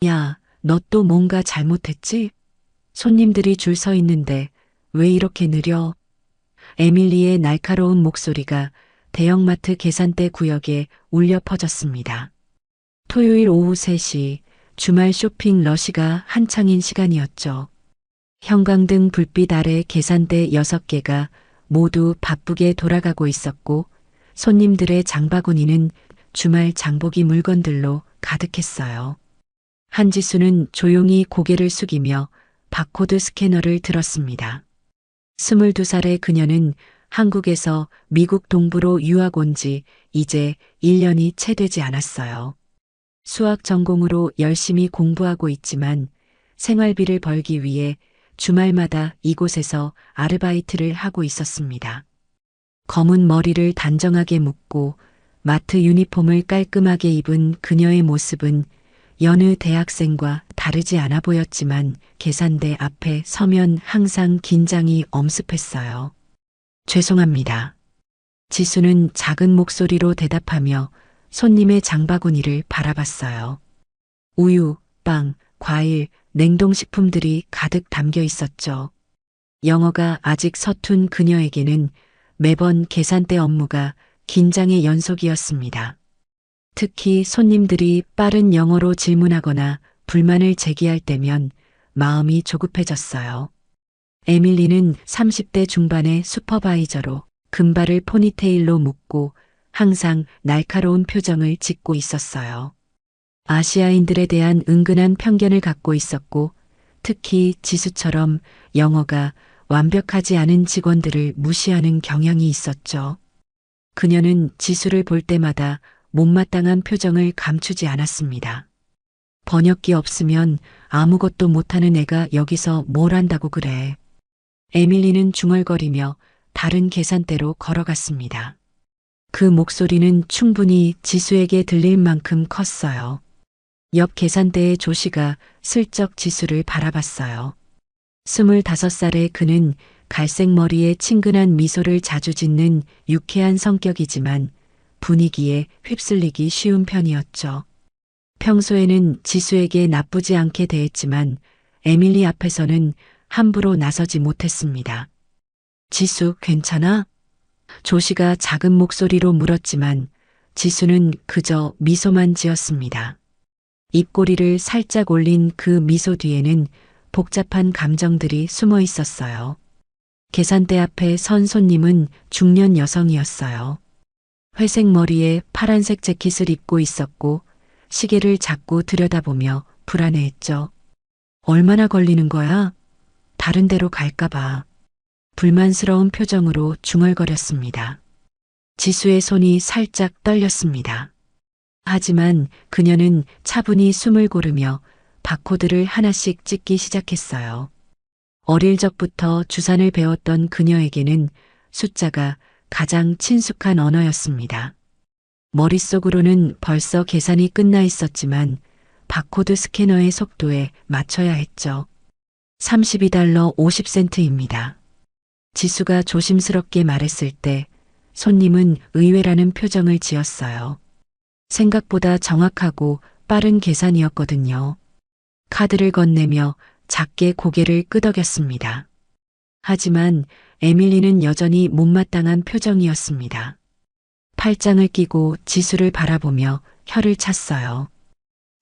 야, 너 또 뭔가 잘못했지? 손님들이 줄 서 있는데 왜 이렇게 느려? 에밀리의 날카로운 목소리가 대형마트 계산대 구역에 울려 퍼졌습니다. 토요일 오후 3시 주말 쇼핑 러시가 한창인 시간이었죠. 형광등 불빛 아래 계산대 6개가 모두 바쁘게 돌아가고 있었고 손님들의 장바구니는 주말 장보기 물건들로 가득했어요. 한지수는 조용히 고개를 숙이며 바코드 스캐너를 들었습니다. 22살의 그녀는 한국에서 미국 동부로 유학 온 지 이제 1년이 채 되지 않았어요. 수학 전공으로 열심히 공부하고 있지만 생활비를 벌기 위해 주말마다 이곳에서 아르바이트를 하고 있었습니다. 검은 머리를 단정하게 묶고 마트 유니폼을 깔끔하게 입은 그녀의 모습은 여느 대학생과 다르지 않아 보였지만 계산대 앞에 서면 항상 긴장이 엄습했어요. 죄송합니다. 지수는 작은 목소리로 대답하며 손님의 장바구니를 바라봤어요. 우유, 빵, 과일, 냉동식품들이 가득 담겨 있었죠. 영어가 아직 서툰 그녀에게는 매번 계산대 업무가 긴장의 연속이었습니다. 특히 손님들이 빠른 영어로 질문하거나 불만을 제기할 때면 마음이 조급해졌어요. 에밀리는 30대 중반의 슈퍼바이저로 금발을 포니테일로 묶고 항상 날카로운 표정을 짓고 있었어요. 아시아인들에 대한 은근한 편견을 갖고 있었고 특히 지수처럼 영어가 완벽하지 않은 직원들을 무시하는 경향이 있었죠. 그녀는 지수를 볼 때마다 못마땅한 표정을 감추지 않았습니다. 번역기 없으면 아무것도 못하는 애가 여기서 뭘 한다고 그래. 에밀리는 중얼거리며 다른 계산대로 걸어갔습니다. 그 목소리는 충분히 지수에게 들릴 만큼 컸어요. 옆 계산대의 조씨가 슬쩍 지수를 바라봤어요. 25살의 그는 갈색 머리에 친근한 미소를 자주 짓는 유쾌한 성격이지만 분위기에 휩쓸리기 쉬운 편이었죠. 평소에는 지수에게 나쁘지 않게 대했지만 에밀리 앞에서는 함부로 나서지 못했습니다. 지수, 괜찮아? 조씨가 작은 목소리로 물었지만 지수는 그저 미소만 지었습니다. 입꼬리를 살짝 올린 그 미소 뒤에는 복잡한 감정들이 숨어 있었어요. 계산대 앞에 선 손님은 중년 여성이었어요. 회색 머리에 파란색 재킷을 입고 있었고 시계를 자꾸 들여다보며 불안해했죠. 얼마나 걸리는 거야? 다른 데로 갈까봐. 불만스러운 표정으로 중얼거렸습니다. 지수의 손이 살짝 떨렸습니다. 하지만 그녀는 차분히 숨을 고르며 바코드를 하나씩 찍기 시작했어요. 어릴 적부터 주산을 배웠던 그녀에게는 숫자가 가장 친숙한 언어였습니다. 머릿속으로는 벌써 계산이 끝나 있었지만 바코드 스캐너의 속도에 맞춰야 했죠. 32달러 50센트입니다. 지수가 조심스럽게 말했을 때 손님은 의외라는 표정을 지었어요. 생각보다 정확하고 빠른 계산이었거든요. 카드를 건네며 작게 고개를 끄덕였습니다. 하지만 에밀리는 여전히 못마땅한 표정이었습니다. 팔짱을 끼고 지수를 바라보며 혀를 찼어요.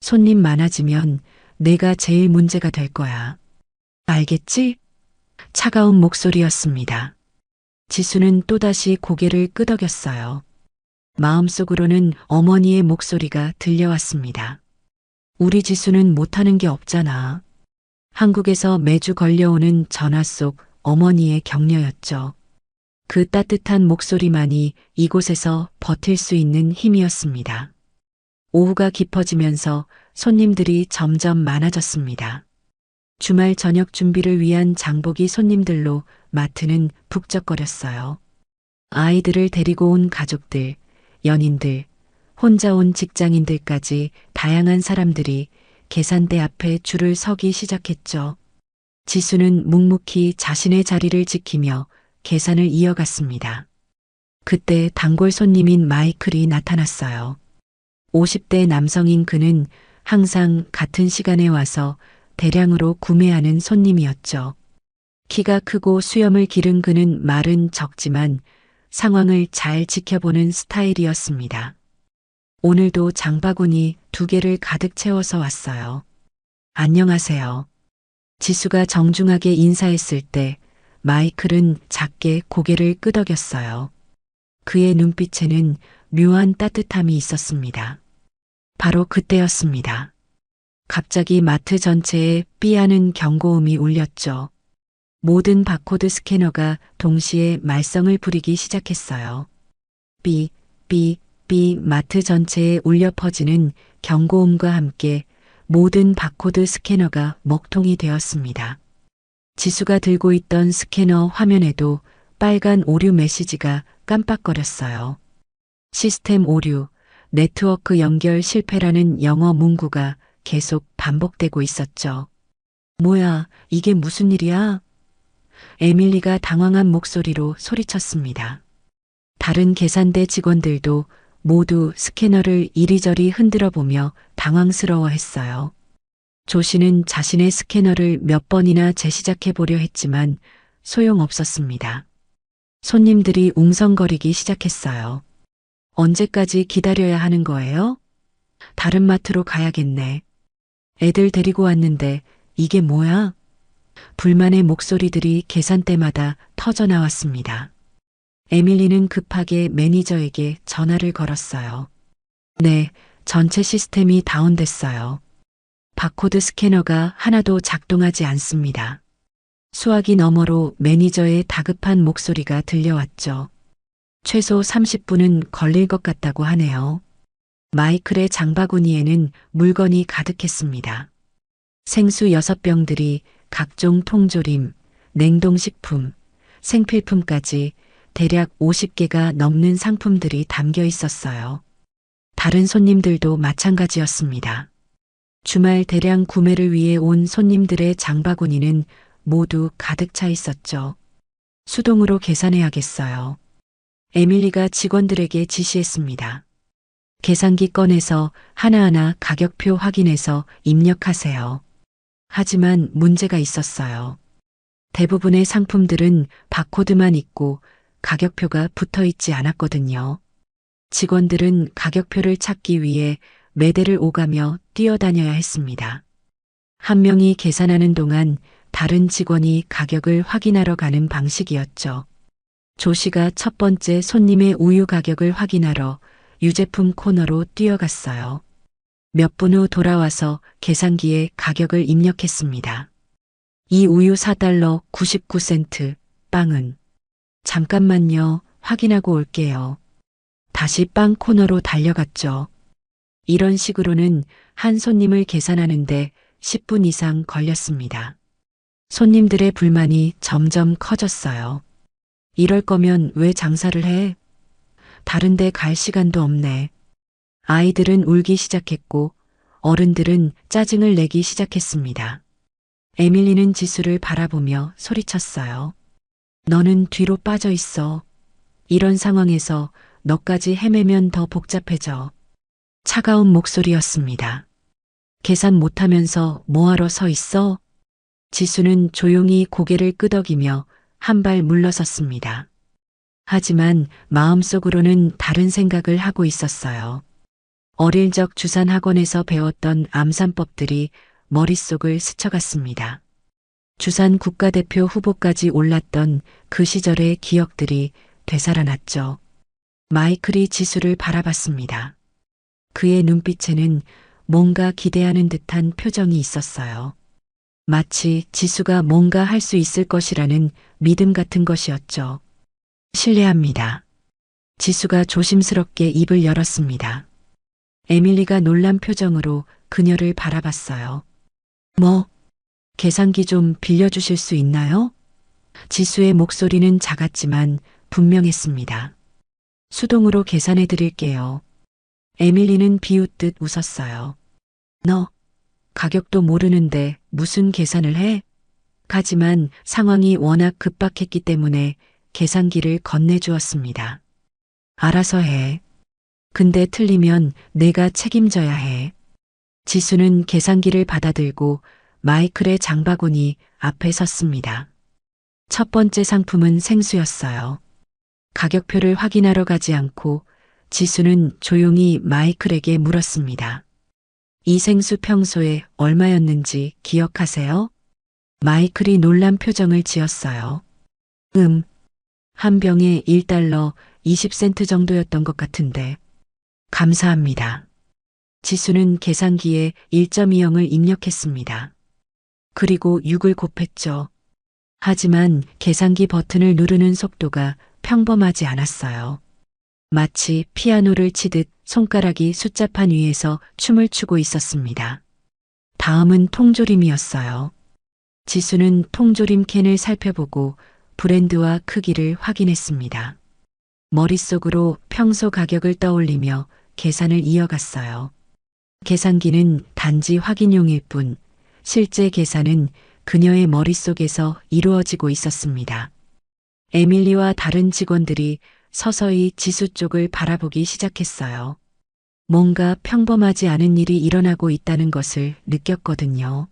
손님 많아지면 내가 제일 문제가 될 거야. 알겠지? 차가운 목소리였습니다. 지수는 또다시 고개를 끄덕였어요. 마음속으로는 어머니의 목소리가 들려왔습니다. 우리 지수는 못하는 게 없잖아. 한국에서 매주 걸려오는 전화 속 어머니의 격려였죠. 그 따뜻한 목소리만이 이곳에서 버틸 수 있는 힘이었습니다. 오후가 깊어지면서 손님들이 점점 많아졌습니다. 주말 저녁 준비를 위한 장보기 손님들로 마트는 북적거렸어요. 아이들을 데리고 온 가족들, 연인들, 혼자 온 직장인들까지 다양한 사람들이 계산대 앞에 줄을 서기 시작했죠. 지수는 묵묵히 자신의 자리를 지키며 계산을 이어갔습니다. 그때 단골 손님인 마이클이 나타났어요. 50대 남성인 그는 항상 같은 시간에 와서 대량으로 구매하는 손님이었죠. 키가 크고 수염을 기른 그는 말은 적지만 상황을 잘 지켜보는 스타일이었습니다. 오늘도 장바구니 2개를 가득 채워서 왔어요. 안녕하세요. 지수가 정중하게 인사했을 때 마이클은 작게 고개를 끄덕였어요. 그의 눈빛에는 묘한 따뜻함이 있었습니다. 바로 그때였습니다. 갑자기 마트 전체에 삐하는 경고음이 울렸죠. 모든 바코드 스캐너가 동시에 말썽을 부리기 시작했어요. 삐, 삐, 삐 마트 전체에 울려 퍼지는 경고음과 함께 모든 바코드 스캐너가 먹통이 되었습니다. 지수가 들고 있던 스캐너 화면에도 빨간 오류 메시지가 깜빡거렸어요. 시스템 오류, 네트워크 연결 실패라는 영어 문구가 계속 반복되고 있었죠. 뭐야, 이게 무슨 일이야? 에밀리가 당황한 목소리로 소리쳤습니다. 다른 계산대 직원들도 모두 스캐너를 이리저리 흔들어 보며 당황스러워했어요. 조 씨는 자신의 스캐너를 몇 번이나 재시작해 보려 했지만 소용없었습니다. 손님들이 웅성거리기 시작했어요. 언제까지 기다려야 하는 거예요? 다른 마트로 가야겠네. 애들 데리고 왔는데 이게 뭐야? 불만의 목소리들이 계산대마다 터져 나왔습니다. 에밀리는 급하게 매니저에게 전화를 걸었어요. 네, 전체 시스템이 다운됐어요. 바코드 스캐너가 하나도 작동하지 않습니다. 수화기 너머로 매니저의 다급한 목소리가 들려왔죠. 최소 30분은 걸릴 것 같다고 하네요. 마이클의 장바구니에는 물건이 가득했습니다. 생수 6병들이 각종 통조림, 냉동식품, 생필품까지 대략 50개가 넘는 상품들이 담겨 있었어요. 다른 손님들도 마찬가지였습니다. 주말 대량 구매를 위해 온 손님들의 장바구니는 모두 가득 차 있었죠. 수동으로 계산해야겠어요. 에밀리가 직원들에게 지시했습니다. 계산기 꺼내서 하나하나 가격표 확인해서 입력하세요. 하지만 문제가 있었어요. 대부분의 상품들은 바코드만 있고 가격표가 붙어 있지 않았거든요. 직원들은 가격표를 찾기 위해 매대를 오가며 뛰어다녀야 했습니다. 한 명이 계산하는 동안 다른 직원이 가격을 확인하러 가는 방식이었죠. 조 씨가 첫 번째 손님의 우유 가격을 확인하러 유제품 코너로 뛰어갔어요. 몇 분 후 돌아와서 계산기에 가격을 입력했습니다. 이 우유 4달러 99센트, 빵은. 잠깐만요, 확인하고 올게요. 다시 빵 코너로 달려갔죠. 이런 식으로는 한 손님을 계산하는데 10분 이상 걸렸습니다. 손님들의 불만이 점점 커졌어요. 이럴 거면 왜 장사를 해? 다른 데 갈 시간도 없네. 아이들은 울기 시작했고 어른들은 짜증을 내기 시작했습니다. 에밀리는 지수를 바라보며 소리쳤어요. 너는 뒤로 빠져 있어. 이런 상황에서 너까지 헤매면 더 복잡해져. 차가운 목소리였습니다. 계산 못하면서 뭐하러 서 있어? 지수는 조용히 고개를 끄덕이며 한 발 물러섰습니다. 하지만 마음속으로는 다른 생각을 하고 있었어요. 어릴 적 주산학원에서 배웠던 암산법들이 머릿속을 스쳐갔습니다. 주산 국가대표 후보까지 올랐던 그 시절의 기억들이 되살아났죠. 마이클이 지수를 바라봤습니다. 그의 눈빛에는 뭔가 기대하는 듯한 표정이 있었어요. 마치 지수가 뭔가 할 수 있을 것이라는 믿음 같은 것이었죠. 실례합니다. 지수가 조심스럽게 입을 열었습니다. 에밀리가 놀란 표정으로 그녀를 바라봤어요. 뭐, 계산기 좀 빌려주실 수 있나요? 지수의 목소리는 작았지만 분명했습니다. 수동으로 계산해 드릴게요. 에밀리는 비웃듯 웃었어요. 너, 가격도 모르는데 무슨 계산을 해? 하지만 상황이 워낙 급박했기 때문에 계산기를 건네주었습니다. 알아서 해. 근데 틀리면 내가 책임져야 해. 지수는 계산기를 받아들고 마이클의 장바구니 앞에 섰습니다. 첫 번째 상품은 생수였어요. 가격표를 확인하러 가지 않고 지수는 조용히 마이클에게 물었습니다. 이 생수 평소에 얼마였는지 기억하세요? 마이클이 놀란 표정을 지었어요. 한 병에 1달러 20센트 정도였던 것 같은데. 감사합니다. 지수는 계산기에 1.20을 입력했습니다. 그리고 6을 곱했죠. 하지만 계산기 버튼을 누르는 속도가 평범하지 않았어요. 마치 피아노를 치듯 손가락이 숫자판 위에서 춤을 추고 있었습니다. 다음은 통조림이었어요. 지수는 통조림 캔을 살펴보고 브랜드와 크기를 확인했습니다. 머릿속으로 평소 가격을 떠올리며 계산을 이어갔어요. 계산기는 단지 확인용일 뿐 실제 계산은 그녀의 머릿속에서 이루어지고 있었습니다. 에밀리와 다른 직원들이 서서히 지수 쪽을 바라보기 시작했어요. 뭔가 평범하지 않은 일이 일어나고 있다는 것을 느꼈거든요.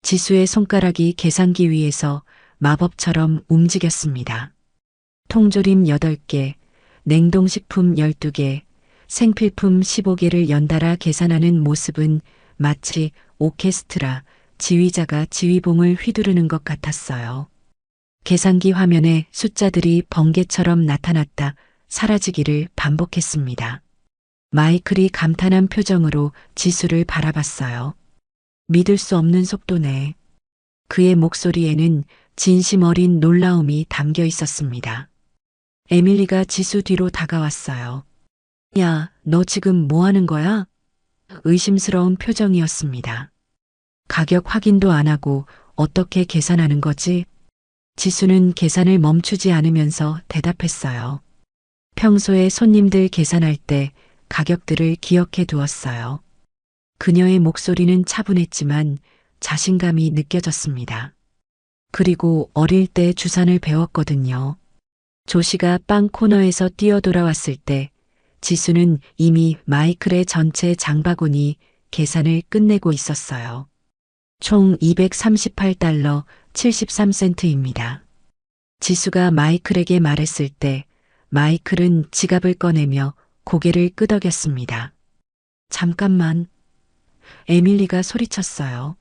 지수의 손가락이 계산기 위에서 마법처럼 움직였습니다. 통조림 8개, 냉동식품 12개, 생필품 15개를 연달아 계산하는 모습은 마치 오케스트라 지휘자가 지휘봉을 휘두르는 것 같았어요. 계산기 화면에 숫자들이 번개처럼 나타났다 사라지기를 반복했습니다. 마이클이 감탄한 표정으로 지수를 바라봤어요. 믿을 수 없는 속도네. 그의 목소리에는 진심 어린 놀라움이 담겨 있었습니다. 에밀리가 지수 뒤로 다가왔어요. 야, 너 지금 뭐 하는 거야? 의심스러운 표정이었습니다. 가격 확인도 안 하고 어떻게 계산하는 거지? 지수는 계산을 멈추지 않으면서 대답했어요. 평소에 손님들 계산할 때 가격들을 기억해 두었어요. 그녀의 목소리는 차분했지만 자신감이 느껴졌습니다. 그리고 어릴 때 주산을 배웠거든요. 조시가 빵 코너에서 뛰어 돌아왔을 때 지수는 이미 마이클의 전체 장바구니 계산을 끝내고 있었어요. 총 238달러 73센트입니다. 지수가 마이클에게 말했을 때 마이클은 지갑을 꺼내며 고개를 끄덕였습니다. 잠깐만. 에밀리가 소리쳤어요.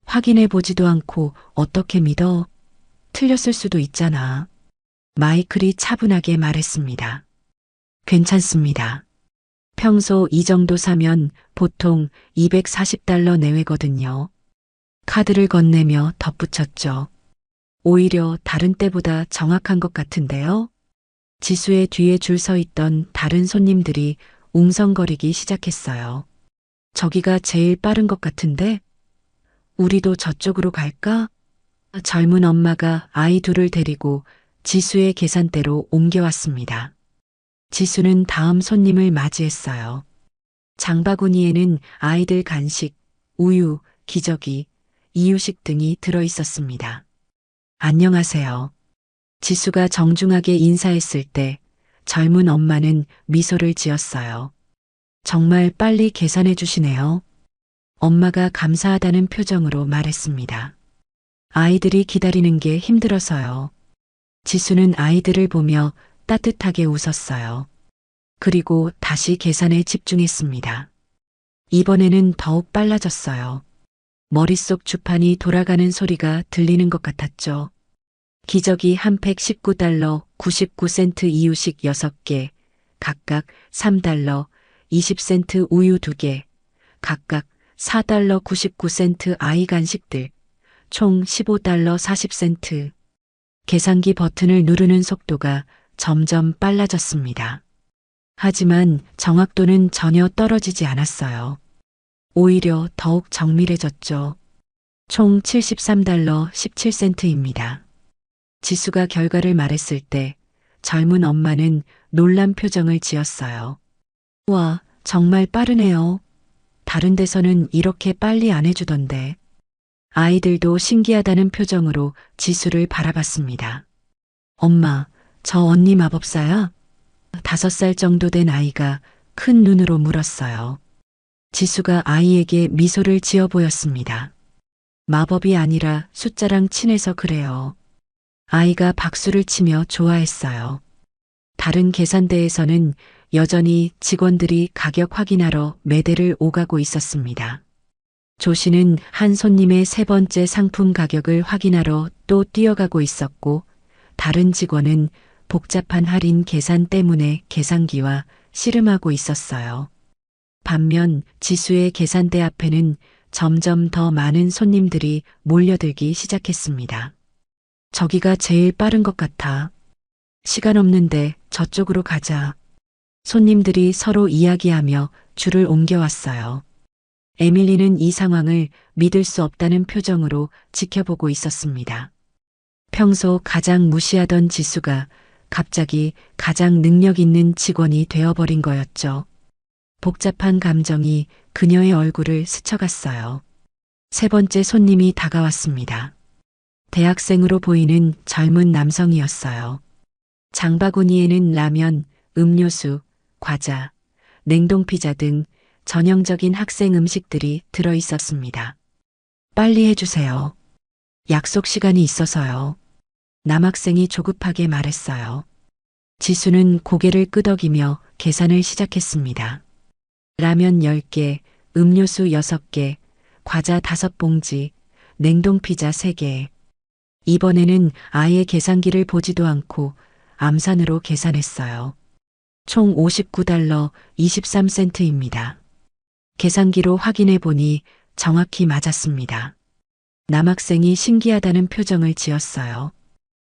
확인해 보지도 않고 어떻게 믿어? 틀렸을 수도 있잖아. 마이클이 차분하게 말했습니다. 괜찮습니다. 평소 이 정도 사면 보통 240달러 내외거든요. 카드를 건네며 덧붙였죠. 오히려 다른 때보다 정확한 것 같은데요. 지수의 뒤에 줄 서 있던 다른 손님들이 웅성거리기 시작했어요. 저기가 제일 빠른 것 같은데? 우리도 저쪽으로 갈까? 젊은 엄마가 아이 둘을 데리고 지수의 계산대로 옮겨왔습니다. 지수는 다음 손님을 맞이했어요. 장바구니에는 아이들 간식, 우유, 기저귀, 이유식 등이 들어 있었습니다. 안녕하세요. 지수가 정중하게 인사했을 때 젊은 엄마는 미소를 지었어요. 정말 빨리 계산해 주시네요. 엄마가 감사하다는 표정으로 말했습니다. 아이들이 기다리는 게 힘들어서요. 지수는 아이들을 보며 따뜻하게 웃었어요. 그리고 다시 계산에 집중했습니다. 이번에는 더욱 빨라졌어요. 머릿속 주판이 돌아가는 소리가 들리는 것 같았죠. 기저귀 한 팩 19달러 99센트 이유식 6개, 각각 3달러 20센트 우유 2개, 각각 4달러 99센트 아이 간식들, 총 15달러 40센트. 계산기 버튼을 누르는 속도가 점점 빨라졌습니다. 하지만 정확도는 전혀 떨어지지 않았어요. 오히려 더욱 정밀해졌죠. 총 73달러 17센트입니다. 지수가 결과를 말했을 때 젊은 엄마는 놀란 표정을 지었어요. 와, 정말 빠르네요. 다른 데서는 이렇게 빨리 안 해주던데. 아이들도 신기하다는 표정으로 지수를 바라봤습니다. 엄마, 저 언니 마법사야? 5살 정도 된 아이가 큰 눈으로 물었어요. 지수가 아이에게 미소를 지어 보였습니다. 마법이 아니라 숫자랑 친해서 그래요. 아이가 박수를 치며 좋아했어요. 다른 계산대에서는 여전히 직원들이 가격 확인하러 매대를 오가고 있었습니다. 조 씨는 한 손님의 세 번째 상품 가격을 확인하러 또 뛰어가고 있었고, 다른 직원은 복잡한 할인 계산 때문에 계산기와 씨름하고 있었어요. 반면 지수의 계산대 앞에는 점점 더 많은 손님들이 몰려들기 시작했습니다. 저기가 제일 빠른 것 같아. 시간 없는데 저쪽으로 가자. 손님들이 서로 이야기하며 줄을 옮겨왔어요. 에밀리는 이 상황을 믿을 수 없다는 표정으로 지켜보고 있었습니다. 평소 가장 무시하던 지수가 갑자기 가장 능력 있는 직원이 되어버린 거였죠. 복잡한 감정이 그녀의 얼굴을 스쳐갔어요. 세 번째 손님이 다가왔습니다. 대학생으로 보이는 젊은 남성이었어요. 장바구니에는 라면, 음료수, 과자, 냉동피자 등 전형적인 학생 음식들이 들어 있었습니다. 빨리 해주세요. 약속 시간이 있어서요. 남학생이 조급하게 말했어요. 지수는 고개를 끄덕이며 계산을 시작했습니다. 라면 10개, 음료수 6개, 과자 5봉지, 냉동피자 3개. 이번에는 아예 계산기를 보지도 않고 암산으로 계산했어요. 총 $59 23센트입니다. 계산기로 확인해 보니 정확히 맞았습니다. 남학생이 신기하다는 표정을 지었어요.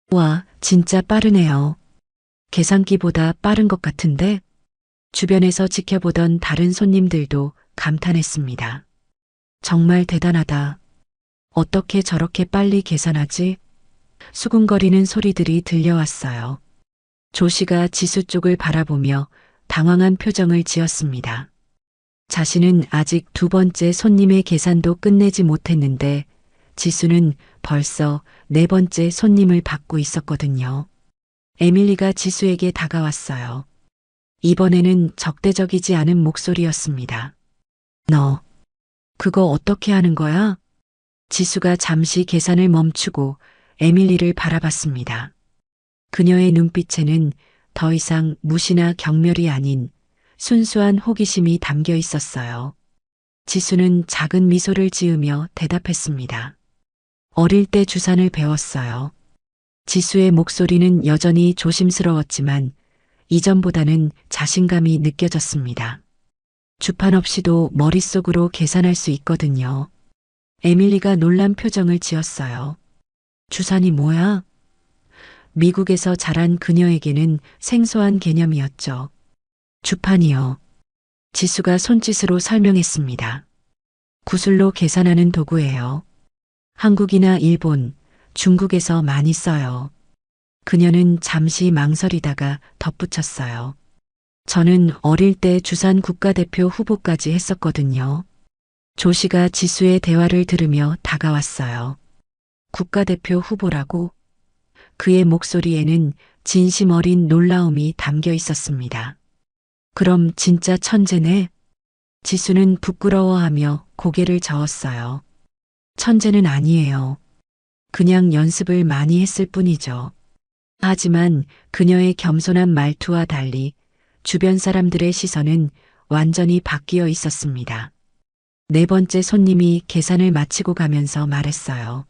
와, 진짜 빠르네요. 계산기보다 빠른 것 같은데? 주변에서 지켜보던 다른 손님들도 감탄했습니다. 정말 대단하다. 어떻게 저렇게 빨리 계산하지? 수군거리는 소리들이 들려왔어요. 조 씨가 지수 쪽을 바라보며 당황한 표정을 지었습니다. 자신은 아직 두 번째 손님의 계산도 끝내지 못했는데 지수는 벌써 네 번째 손님을 받고 있었거든요. 에밀리가 지수에게 다가왔어요. 이번에는 적대적이지 않은 목소리였습니다. 너, 그거 어떻게 하는 거야? 지수가 잠시 계산을 멈추고 에밀리를 바라봤습니다. 그녀의 눈빛에는 더 이상 무시나 경멸이 아닌 순수한 호기심이 담겨 있었어요. 지수는 작은 미소를 지으며 대답했습니다. 어릴 때 주산을 배웠어요. 지수의 목소리는 여전히 조심스러웠지만 이전보다는 자신감이 느껴졌습니다. 주판 없이도 머릿속으로 계산할 수 있거든요. 에밀리가 놀란 표정을 지었어요. 주산이 뭐야? 미국에서 자란 그녀에게는 생소한 개념이었죠. 주판이요. 지수가 손짓으로 설명했습니다. 구슬로 계산하는 도구예요. 한국이나 일본, 중국에서 많이 써요. 그녀는 잠시 망설이다가 덧붙였어요. 저는 어릴 때 주산 국가대표 후보까지 했었거든요. 조 씨가 지수의 대화를 들으며 다가왔어요. 국가대표 후보라고? 그의 목소리에는 진심 어린 놀라움이 담겨 있었습니다. 그럼 진짜 천재네? 지수는 부끄러워하며 고개를 저었어요. 천재는 아니에요. 그냥 연습을 많이 했을 뿐이죠. 하지만 그녀의 겸손한 말투와 달리 주변 사람들의 시선은 완전히 바뀌어 있었습니다. 네 번째 손님이 계산을 마치고 가면서 말했어요.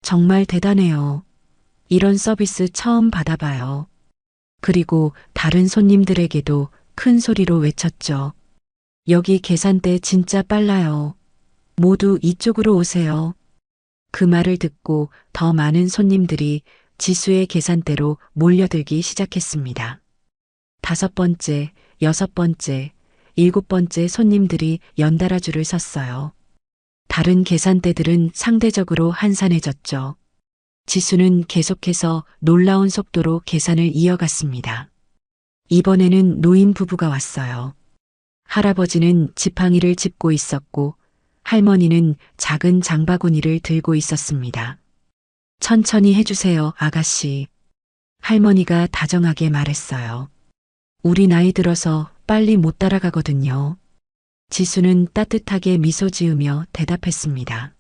정말 대단해요. 이런 서비스 처음 받아봐요. 그리고 다른 손님들에게도 큰 소리로 외쳤죠. 여기 계산대 진짜 빨라요. 모두 이쪽으로 오세요. 그 말을 듣고 더 많은 손님들이 지수의 계산대로 몰려들기 시작했습니다. 5번째, 6번째, 7번째 손님들이 연달아 줄을 섰어요. 다른 계산대들은 상대적으로 한산해졌죠. 지수는 계속해서 놀라운 속도로 계산을 이어갔습니다. 이번에는 노인 부부가 왔어요. 할아버지는 지팡이를 짚고 있었고 할머니는 작은 장바구니를 들고 있었습니다. 천천히 해주세요, 아가씨. 할머니가 다정하게 말했어요. 우리 나이 들어서 빨리 못 따라가거든요. 지수는 따뜻하게 미소 지으며 대답했습니다.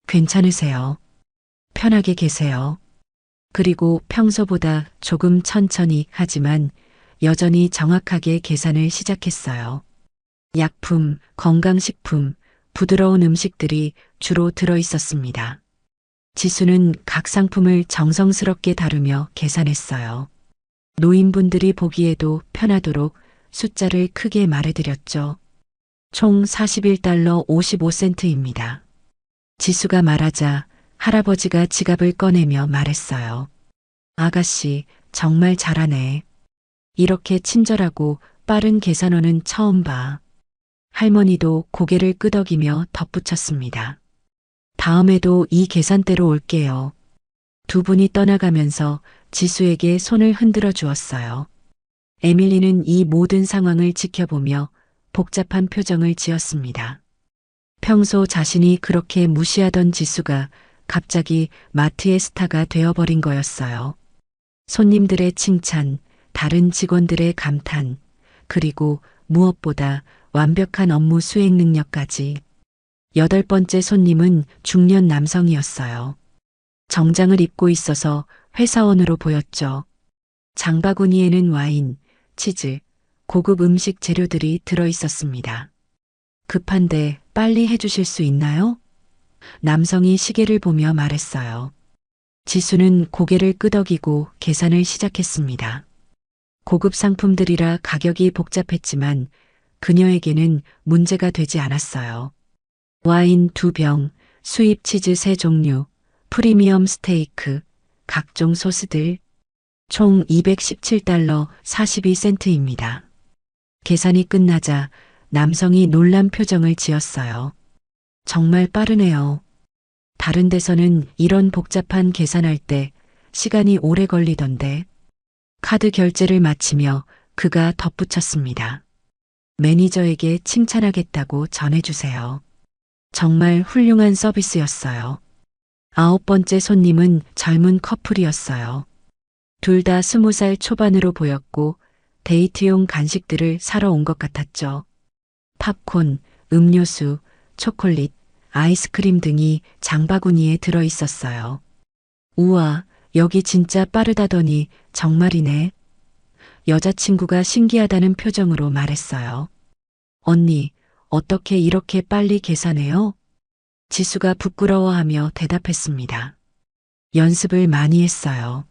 괜찮으세요. 편하게 계세요. 그리고 평소보다 조금 천천히 하지만 여전히 정확하게 계산을 시작했어요. 약품, 건강식품, 부드러운 음식들이 주로 들어 있었습니다. 지수는 각 상품을 정성스럽게 다루며 계산했어요. 노인분들이 보기에도 편하도록 숫자를 크게 말해드렸죠. 총 41달러 55센트입니다. 지수가 말하자 할아버지가 지갑을 꺼내며 말했어요. 아가씨, 정말 잘하네. 이렇게 친절하고 빠른 계산원은 처음 봐. 할머니도 고개를 끄덕이며 덧붙였습니다. 다음에도 이 계산대로 올게요. 두 분이 떠나가면서 지수에게 손을 흔들어 주었어요. 에밀리는 이 모든 상황을 지켜보며 복잡한 표정을 지었습니다. 평소 자신이 그렇게 무시하던 지수가 갑자기 마트의 스타가 되어버린 거였어요. 손님들의 칭찬, 다른 직원들의 감탄, 그리고 무엇보다 완벽한 업무 수행 능력까지. 8번째 손님은 중년 남성이었어요. 정장을 입고 있어서 회사원으로 보였죠. 장바구니에는 와인, 치즈, 고급 음식 재료들이 들어 있었습니다. 급한데 빨리 해주실 수 있나요? 남성이 시계를 보며 말했어요. 지수는 고개를 끄덕이고 계산을 시작했습니다. 고급 상품들이라 가격이 복잡했지만 그녀에게는 문제가 되지 않았어요. 와인 2병, 수입 치즈 3종류, 프리미엄 스테이크, 각종 소스들, 총 217달러 42센트입니다. 계산이 끝나자 남성이 놀란 표정을 지었어요. 정말 빠르네요. 다른 데서는 이런 복잡한 계산할 때 시간이 오래 걸리던데. 카드 결제를 마치며 그가 덧붙였습니다. 매니저에게 칭찬하겠다고 전해주세요. 정말 훌륭한 서비스였어요. 9번째 손님은 젊은 커플이었어요. 둘 다 20살 초반으로 보였고 데이트용 간식들을 사러 온 것 같았죠. 팝콘, 음료수, 초콜릿, 아이스크림 등이 장바구니에 들어 있었어요. 우와, 여기 진짜 빠르다더니 정말이네. 여자친구가 신기하다는 표정으로 말했어요. 언니, 어떻게 이렇게 빨리 계산해요? 지수가 부끄러워하며 대답했습니다. 연습을 많이 했어요.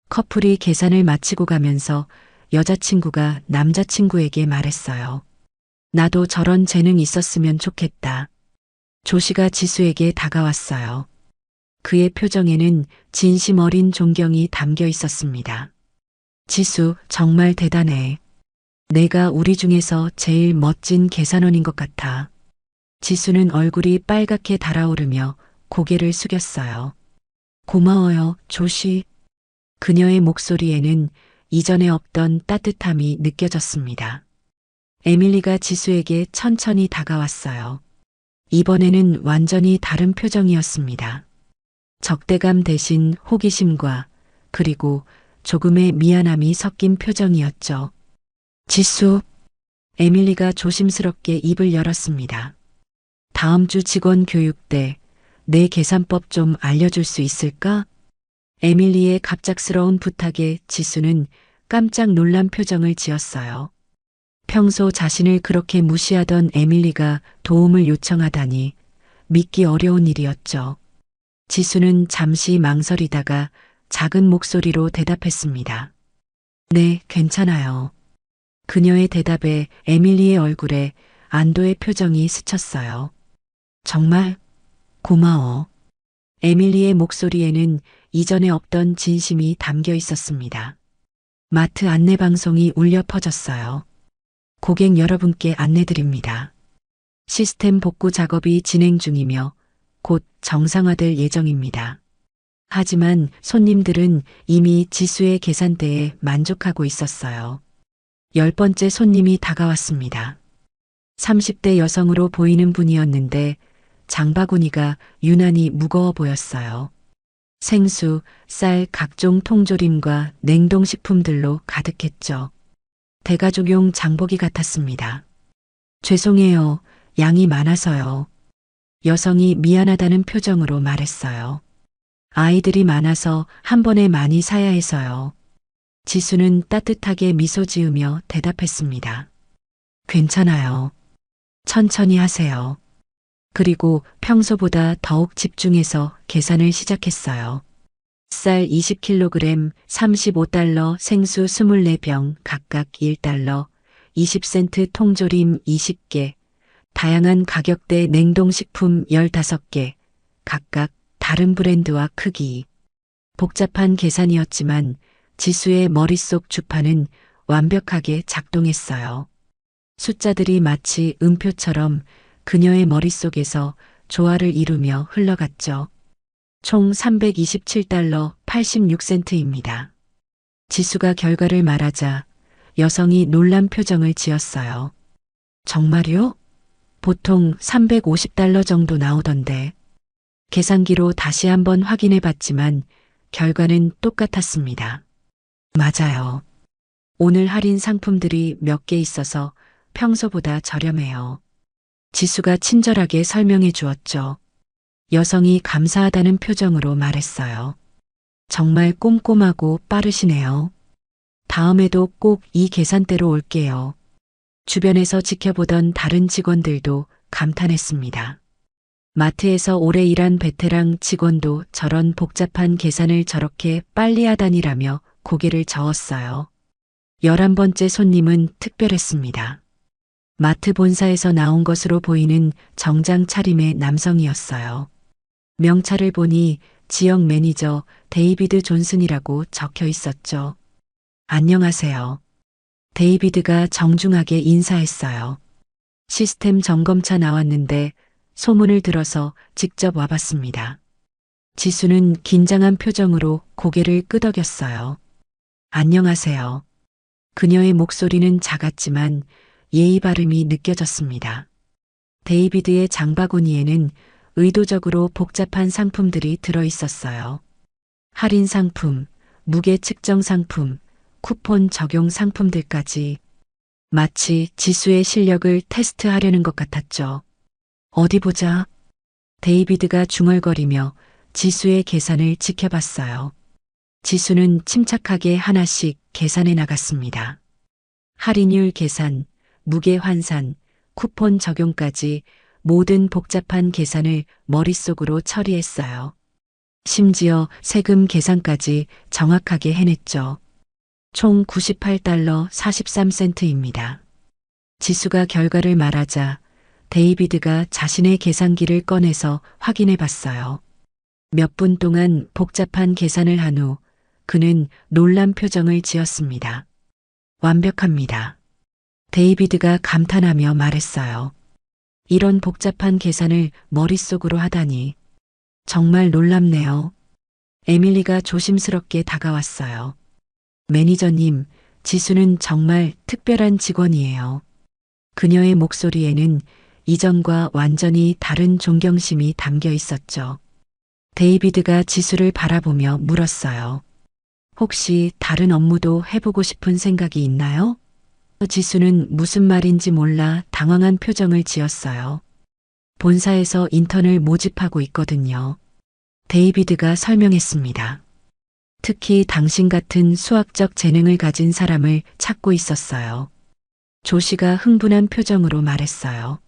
커플이 계산을 마치고 가면서 여자친구가 남자친구에게 말했어요. 나도 저런 재능 있었으면 좋겠다. 조씨가 지수에게 다가왔어요. 그의 표정에는 진심 어린 존경이 담겨 있었습니다. 지수, 정말 대단해. 내가 우리 중에서 제일 멋진 계산원인 것 같아. 지수는 얼굴이 빨갛게 달아오르며 고개를 숙였어요. 고마워요, 조씨. 그녀의 목소리에는 이전에 없던 따뜻함이 느껴졌습니다. 에밀리가 지수에게 천천히 다가왔어요. 이번에는 완전히 다른 표정이었습니다. 적대감 대신 호기심과 그리고 조금의 미안함이 섞인 표정이었죠. 지수, 에밀리가 조심스럽게 입을 열었습니다. 다음 주 직원 교육 때 내 계산법 좀 알려줄 수 있을까? 에밀리의 갑작스러운 부탁에 지수는 깜짝 놀란 표정을 지었어요. 평소 자신을 그렇게 무시하던 에밀리가 도움을 요청하다니 믿기 어려운 일이었죠. 지수는 잠시 망설이다가 작은 목소리로 대답했습니다. 네, 괜찮아요. 그녀의 대답에 에밀리의 얼굴에 안도의 표정이 스쳤어요. 정말 고마워. 에밀리의 목소리에는 이전에 없던 진심이 담겨 있었습니다. 마트 안내방송이 울려 퍼졌어요. 고객 여러분께 안내드립니다. 시스템 복구 작업이 진행 중이며 곧 정상화될 예정입니다. 하지만 손님들은 이미 지수의 계산대에 만족하고 있었어요. 10번째 손님이 다가왔습니다. 30대 여성으로 보이는 분이었는데 장바구니가 유난히 무거워 보였어요. 생수, 쌀, 각종 통조림과 냉동식품들로 가득했죠. 대가족용 장보기 같았습니다. 죄송해요. 양이 많아서요. 여성이 미안하다는 표정으로 말했어요. 아이들이 많아서 한 번에 많이 사야 해서요. 지수는 따뜻하게 미소 지으며 대답했습니다. 괜찮아요. 천천히 하세요. 그리고 평소보다 더욱 집중해서 계산을 시작했어요. 쌀 20kg, 35달러, 생수 24병, 각각 1달러, 20센트 통조림 20개, 다양한 가격대 냉동식품 15개, 각각 다른 브랜드와 크기. 복잡한 계산이었지만 지수의 머릿속 주판은 완벽하게 작동했어요. 숫자들이 마치 음표처럼 그녀의 머릿속에서 조화를 이루며 흘러갔죠. 총 327달러 86센트입니다. 지수가 결과를 말하자 여성이 놀란 표정을 지었어요. 정말요? 보통 350달러 정도 나오던데. 계산기로 다시 한번 확인해 봤지만 결과는 똑같았습니다. 맞아요. 오늘 할인 상품들이 몇 개 있어서 평소보다 저렴해요. 지수가 친절하게 설명해 주었죠. 여성이 감사하다는 표정으로 말했어요. 정말 꼼꼼하고 빠르시네요. 다음에도 꼭 이 계산대로 올게요. 주변에서 지켜보던 다른 직원들도 감탄했습니다. 마트에서 오래 일한 베테랑 직원도 저런 복잡한 계산을 저렇게 빨리 하다니라며 고개를 저었어요. 11번째 손님은 특별했습니다. 마트 본사에서 나온 것으로 보이는 정장 차림의 남성이었어요. 명찰을 보니 지역 매니저 데이비드 존슨이라고 적혀 있었죠. 안녕하세요. 데이비드가 정중하게 인사했어요. 시스템 점검차 나왔는데 소문을 들어서 직접 와봤습니다. 지수는 긴장한 표정으로 고개를 끄덕였어요. 안녕하세요. 그녀의 목소리는 작았지만 예의 바름이 느껴졌습니다. 데이비드의 장바구니에는 의도적으로 복잡한 상품들이 들어 있었어요. 할인 상품, 무게 측정 상품, 쿠폰 적용 상품들까지 마치 지수의 실력을 테스트하려는 것 같았죠. 어디 보자. 데이비드가 중얼거리며 지수의 계산을 지켜봤어요. 지수는 침착하게 하나씩 계산해 나갔습니다. 할인율 계산, 무게 환산, 쿠폰 적용까지 모든 복잡한 계산을 머릿속으로 처리했어요. 심지어 세금 계산까지 정확하게 해냈죠. 총 98달러 43센트입니다. 지수가 결과를 말하자 데이비드가 자신의 계산기를 꺼내서 확인해 봤어요. 몇 분 동안 복잡한 계산을 한 후 그는 놀란 표정을 지었습니다. 완벽합니다. 데이비드가 감탄하며 말했어요. 이런 복잡한 계산을 머릿속으로 하다니. 정말 놀랍네요. 에밀리가 조심스럽게 다가왔어요. 매니저님, 지수는 정말 특별한 직원이에요. 그녀의 목소리에는 이전과 완전히 다른 존경심이 담겨 있었죠. 데이비드가 지수를 바라보며 물었어요. 혹시 다른 업무도 해보고 싶은 생각이 있나요? 지수는 무슨 말인지 몰라 당황한 표정을 지었어요. 본사에서 인턴을 모집하고 있거든요. 데이비드가 설명했습니다. 특히 당신 같은 수학적 재능을 가진 사람을 찾고 있었어요. 조씨가 흥분한 표정으로 말했어요.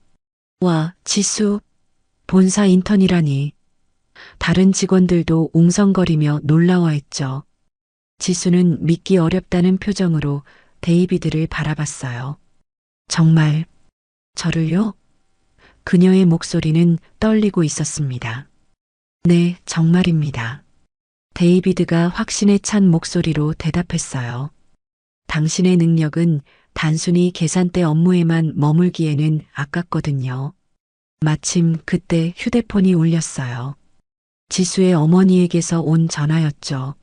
와, 지수, 본사 인턴이라니. 다른 직원들도 웅성거리며 놀라워했죠. 지수는 믿기 어렵다는 표정으로 데이비드를 바라봤어요. 정말, 저를요? 그녀의 목소리는 떨리고 있었습니다. 네, 정말입니다. 데이비드가 확신에 찬 목소리로 대답했어요. 당신의 능력은 단순히 계산대 업무에만 머물기에는 아깝거든요. 마침 그때 휴대폰이 울렸어요. 지수의 어머니에게서 온 전화였죠.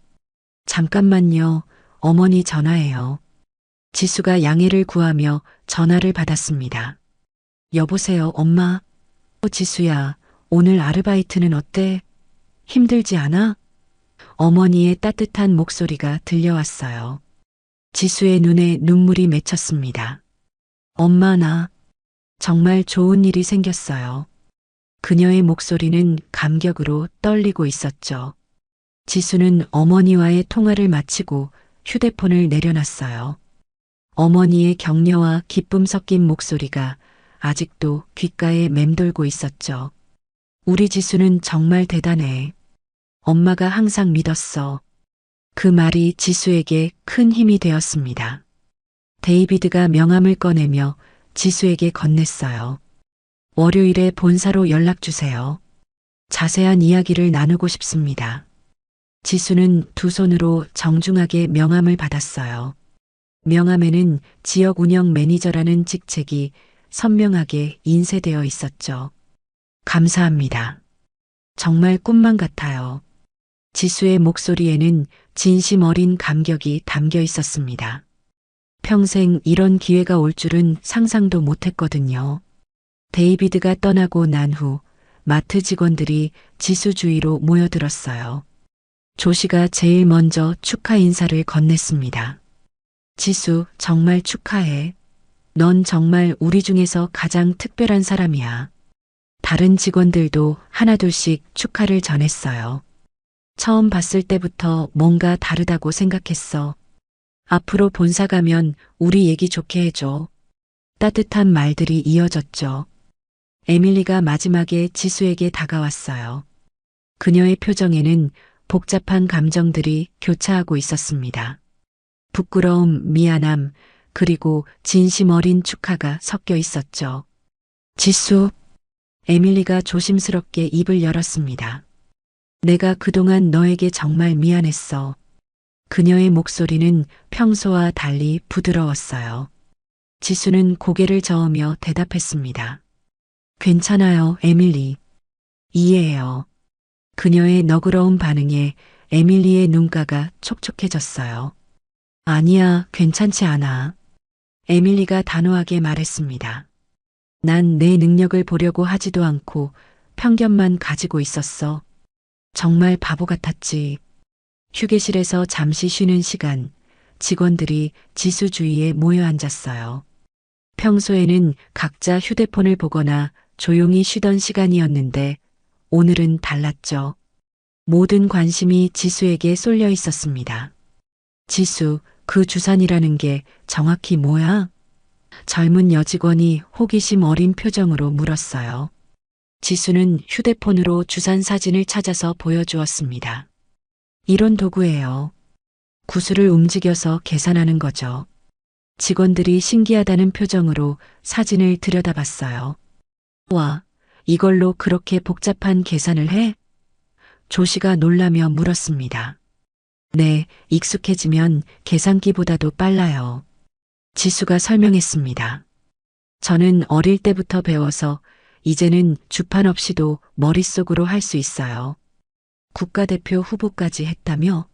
잠깐만요, 어머니 전화예요. 지수가 양해를 구하며 전화를 받았습니다. 여보세요, 엄마. 지수야, 오늘 아르바이트는 어때? 힘들지 않아? 어머니의 따뜻한 목소리가 들려왔어요. 지수의 눈에 눈물이 맺혔습니다. 엄마, 나 정말 좋은 일이 생겼어요. 그녀의 목소리는 감격으로 떨리고 있었죠. 지수는 어머니와의 통화를 마치고 휴대폰을 내려놨어요. 어머니의 격려와 기쁨 섞인 목소리가 아직도 귓가에 맴돌고 있었죠. 우리 지수는 정말 대단해. 엄마가 항상 믿었어. 그 말이 지수에게 큰 힘이 되었습니다. 데이비드가 명함을 꺼내며 지수에게 건넸어요. 월요일에 본사로 연락 주세요. 자세한 이야기를 나누고 싶습니다. 지수는 두 손으로 정중하게 명함을 받았어요. 명함에는 지역 운영 매니저라는 직책이 선명하게 인쇄되어 있었죠. 감사합니다. 정말 꿈만 같아요. 지수의 목소리에는 진심 어린 감격이 담겨 있었습니다. 평생 이런 기회가 올 줄은 상상도 못했거든요. 데이비드가 떠나고 난 후 마트 직원들이 지수 주위로 모여들었어요. 조 씨가 제일 먼저 축하 인사를 건넸습니다. 지수, 정말 축하해. 넌 정말 우리 중에서 가장 특별한 사람이야. 다른 직원들도 하나둘씩 축하를 전했어요. 처음 봤을 때부터 뭔가 다르다고 생각했어. 앞으로 본사 가면 우리 얘기 좋게 해줘. 따뜻한 말들이 이어졌죠. 에밀리가 마지막에 지수에게 다가왔어요. 그녀의 표정에는 복잡한 감정들이 교차하고 있었습니다. 부끄러움, 미안함, 그리고 진심 어린 축하가 섞여 있었죠. 지수, 에밀리가 조심스럽게 입을 열었습니다. 내가 그동안 너에게 정말 미안했어. 그녀의 목소리는 평소와 달리 부드러웠어요. 지수는 고개를 저으며 대답했습니다. 괜찮아요, 에밀리. 이해해요. 그녀의 너그러운 반응에 에밀리의 눈가가 촉촉해졌어요. 아니야, 괜찮지 않아. 에밀리가 단호하게 말했습니다. 난 내 능력을 보려고 하지도 않고 편견만 가지고 있었어. 정말 바보 같았지. 휴게실에서 잠시 쉬는 시간, 직원들이 지수 주위에 모여 앉았어요. 평소에는 각자 휴대폰을 보거나 조용히 쉬던 시간이었는데 오늘은 달랐죠. 모든 관심이 지수에게 쏠려 있었습니다. 지수, 그 주산이라는 게 정확히 뭐야? 젊은 여직원이 호기심 어린 표정으로 물었어요. 지수는 휴대폰으로 주산 사진을 찾아서 보여주었습니다. 이런 도구예요. 구슬을 움직여서 계산하는 거죠. 직원들이 신기하다는 표정으로 사진을 들여다봤어요. 와, 이걸로 그렇게 복잡한 계산을 해? 조 씨가 놀라며 물었습니다. 네, 익숙해지면 계산기보다도 빨라요. 지수가 설명했습니다. 저는 어릴 때부터 배워서 이제는 주판 없이도 머릿속으로 할 수 있어요. 국가대표 후보까지 했다며?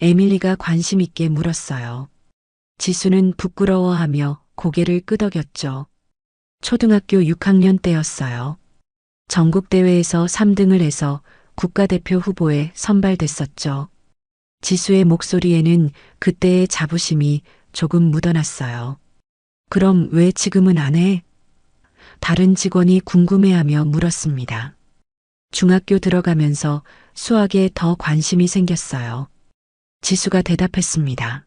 에밀리가 관심 있게 물었어요. 지수는 부끄러워하며 고개를 끄덕였죠. 초등학교 6학년 때였어요. 전국대회에서 3등을 해서 국가대표 후보에 선발됐었죠. 지수의 목소리에는 그때의 자부심이 조금 묻어났어요. 그럼 왜 지금은 안 해? 다른 직원이 궁금해하며 물었습니다. 중학교 들어가면서 수학에 더 관심이 생겼어요. 지수가 대답했습니다.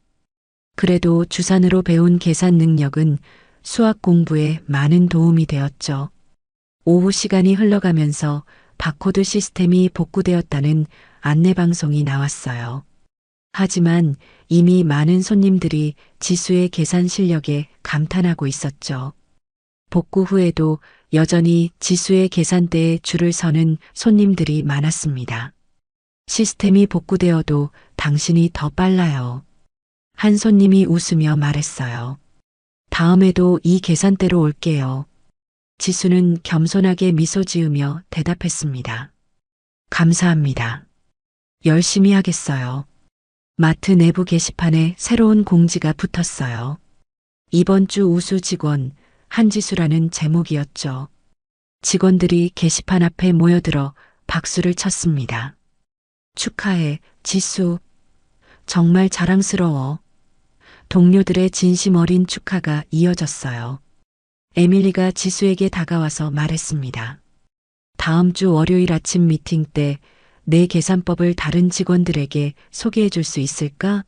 그래도 주산으로 배운 계산 능력은 수학 공부에 많은 도움이 되었죠. 오후 시간이 흘러가면서 바코드 시스템이 복구되었다는 안내방송이 나왔어요. 하지만 이미 많은 손님들이 지수의 계산 실력에 감탄하고 있었죠. 복구 후에도 여전히 지수의 계산대에 줄을 서는 손님들이 많았습니다. 시스템이 복구되어도 당신이 더 빨라요. 한 손님이 웃으며 말했어요. 다음에도 이 계산대로 올게요. 지수는 겸손하게 미소 지으며 대답했습니다. 감사합니다. 열심히 하겠어요. 마트 내부 게시판에 새로운 공지가 붙었어요. 이번 주 우수 직원 한지수라는 제목이었죠. 직원들이 게시판 앞에 모여들어 박수를 쳤습니다. 축하해, 지수. 정말 자랑스러워. 동료들의 진심 어린 축하가 이어졌어요. 에밀리가 지수에게 다가와서 말했습니다. 다음 주 월요일 아침 미팅 때 내 계산법을 다른 직원들에게 소개해 줄 수 있을까?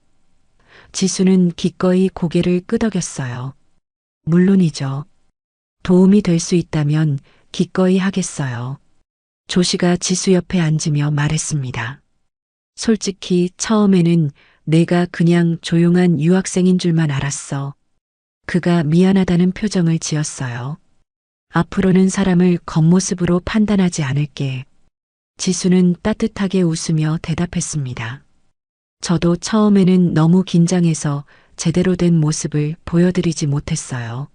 지수는 기꺼이 고개를 끄덕였어요. 물론이죠. 도움이 될 수 있다면 기꺼이 하겠어요. 조씨가 지수 옆에 앉으며 말했습니다. 솔직히 처음에는 내가 그냥 조용한 유학생인 줄만 알았어. 그가 미안하다는 표정을 지었어요. 앞으로는 사람을 겉모습으로 판단하지 않을게. 지수는 따뜻하게 웃으며 대답했습니다. 저도 처음에는 너무 긴장해서 제대로 된 모습을 보여드리지 못했어요.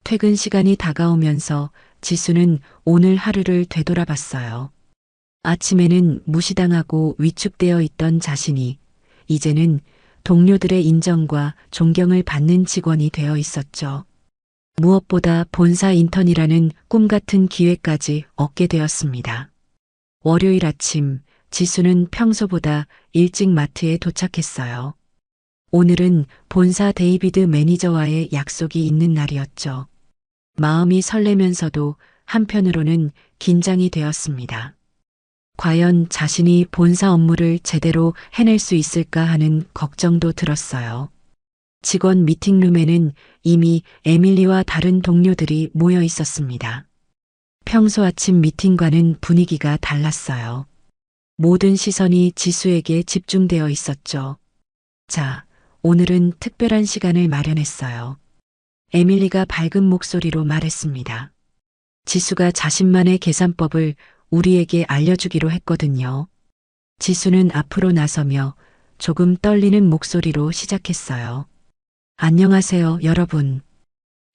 퇴근 시간이 다가오면서 지수는 오늘 하루를 되돌아봤어요. 아침에는 무시당하고 위축되어 있던 자신이 이제는 동료들의 인정과 존경을 받는 직원이 되어 있었죠. 무엇보다 본사 인턴이라는 꿈 같은 기회까지 얻게 되었습니다. 월요일 아침 지수는 평소보다 일찍 마트에 도착했어요. 오늘은 본사 데이비드 매니저와의 약속이 있는 날이었죠. 마음이 설레면서도 한편으로는 긴장이 되었습니다. 과연 자신이 본사 업무를 제대로 해낼 수 있을까 하는 걱정도 들었어요. 직원 미팅룸에는 이미 에밀리와 다른 동료들이 모여 있었습니다. 평소 아침 미팅과는 분위기가 달랐어요. 모든 시선이 지수에게 집중되어 있었죠. 자, 오늘은 특별한 시간을 마련했어요. 에밀리가 밝은 목소리로 말했습니다. 지수가 자신만의 계산법을 우리에게 알려주기로 했거든요. 지수는 앞으로 나서며 조금 떨리는 목소리로 시작했어요. 안녕하세요, 여러분.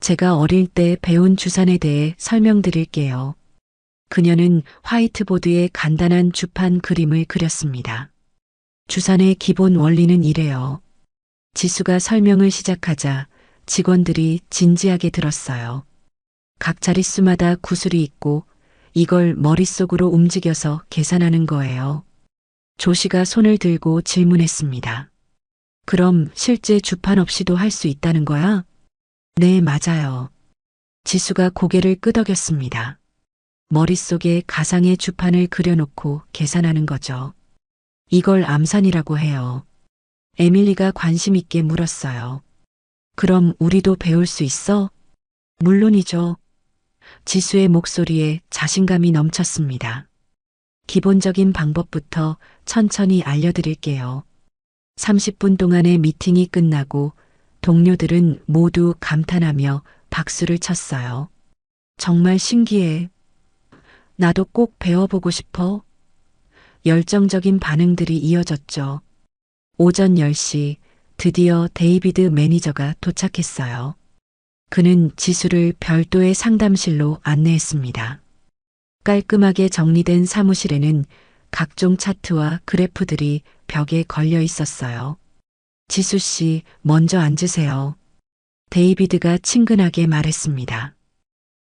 제가 어릴 때 배운 주산에 대해 설명드릴게요. 그녀는 화이트보드에 간단한 주판 그림을 그렸습니다. 주산의 기본 원리는 이래요. 지수가 설명을 시작하자 직원들이 진지하게 들었어요. 각 자릿수마다 구슬이 있고 이걸 머릿속으로 움직여서 계산하는 거예요. 조씨가 손을 들고 질문했습니다. 그럼 실제 주판 없이도 할 수 있다는 거야? 네, 맞아요. 지수가 고개를 끄덕였습니다. 머릿속에 가상의 주판을 그려놓고 계산하는 거죠. 이걸 암산이라고 해요. 에밀리가 관심 있게 물었어요. 그럼 우리도 배울 수 있어? 물론이죠. 지수의 목소리에 자신감이 넘쳤습니다. 기본적인 방법부터 천천히 알려드릴게요. 30분 동안의 미팅이 끝나고 동료들은 모두 감탄하며 박수를 쳤어요. 정말 신기해. 나도 꼭 배워보고 싶어. 열정적인 반응들이 이어졌죠. 오전 10시 드디어 데이비드 매니저가 도착했어요. 그는 지수를 별도의 상담실로 안내했습니다. 깔끔하게 정리된 사무실에는 각종 차트와 그래프들이 벽에 걸려 있었어요. 지수 씨, 먼저 앉으세요. 데이비드가 친근하게 말했습니다.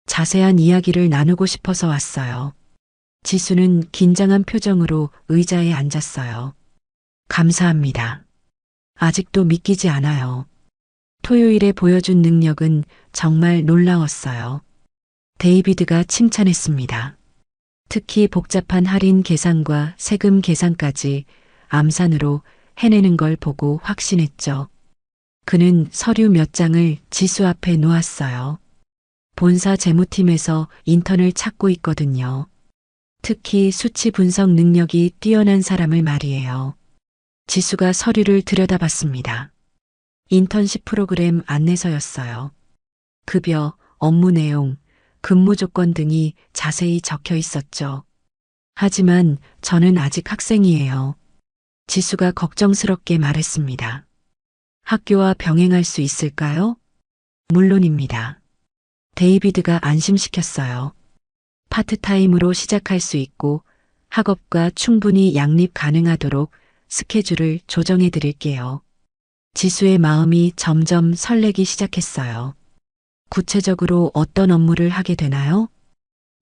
자세한 이야기를 나누고 싶어서 왔어요. 지수는 긴장한 표정으로 의자에 앉았어요. 감사합니다. 아직도 믿기지 않아요. 토요일에 보여준 능력은 정말 놀라웠어요. 데이비드가 칭찬했습니다. 특히 복잡한 할인 계산과 세금 계산까지 암산으로 해내는 걸 보고 확신했죠. 그는 서류 몇 장을 지수 앞에 놓았어요. 본사 재무팀에서 인턴을 찾고 있거든요. 특히 수치 분석 능력이 뛰어난 사람을 말이에요. 지수가 서류를 들여다봤습니다. 인턴십 프로그램 안내서였어요. 급여, 업무 내용, 근무 조건 등이 자세히 적혀 있었죠. 하지만 저는 아직 학생이에요. 지수가 걱정스럽게 말했습니다. 학교와 병행할 수 있을까요? 물론입니다. 데이비드가 안심시켰어요. 파트타임으로 시작할 수 있고 학업과 충분히 양립 가능하도록 스케줄을 조정해 드릴게요. 지수의 마음이 점점 설레기 시작했어요. 구체적으로 어떤 업무를 하게 되나요?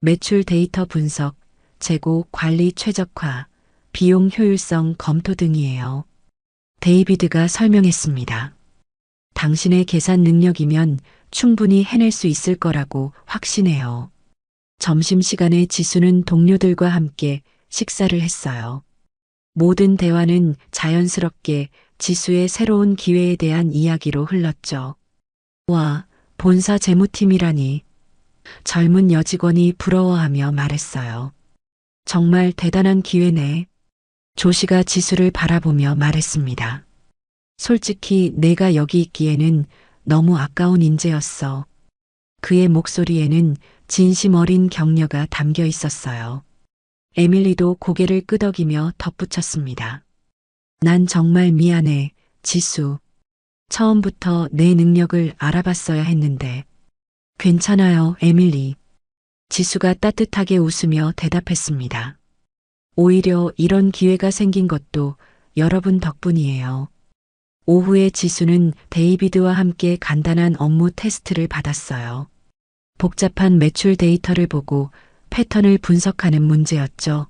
매출 데이터 분석, 재고 관리 최적화, 비용 효율성 검토 등이에요. 데이비드가 설명했습니다. 당신의 계산 능력이면 충분히 해낼 수 있을 거라고 확신해요. 점심시간에 지수는 동료들과 함께 식사를 했어요. 모든 대화는 자연스럽게 지수의 새로운 기회에 대한 이야기로 흘렀죠. 와, 본사 재무팀이라니. 젊은 여직원이 부러워하며 말했어요. 정말 대단한 기회네. 조씨가 지수를 바라보며 말했습니다. 솔직히 내가 여기 있기에는 너무 아까운 인재였어. 그의 목소리에는 진심 어린 격려가 담겨 있었어요. 에밀리도 고개를 끄덕이며 덧붙였습니다. 난 정말 미안해, 지수. 처음부터 내 능력을 알아봤어야 했는데. 괜찮아요, 에밀리. 지수가 따뜻하게 웃으며 대답했습니다. 오히려 이런 기회가 생긴 것도 여러분 덕분이에요. 오후에 지수는 데이비드와 함께 간단한 업무 테스트를 받았어요. 복잡한 매출 데이터를 보고 패턴을 분석하는 문제였죠.